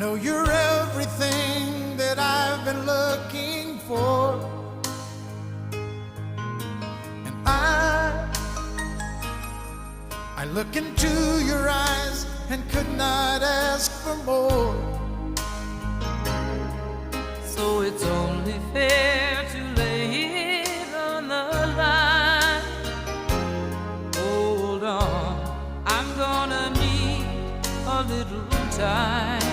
know you're everything that I've been looking for, and I look into your eyes and could not ask for more. So it's only fair to lay it on the line. Hold on, I'm gonna need a little time.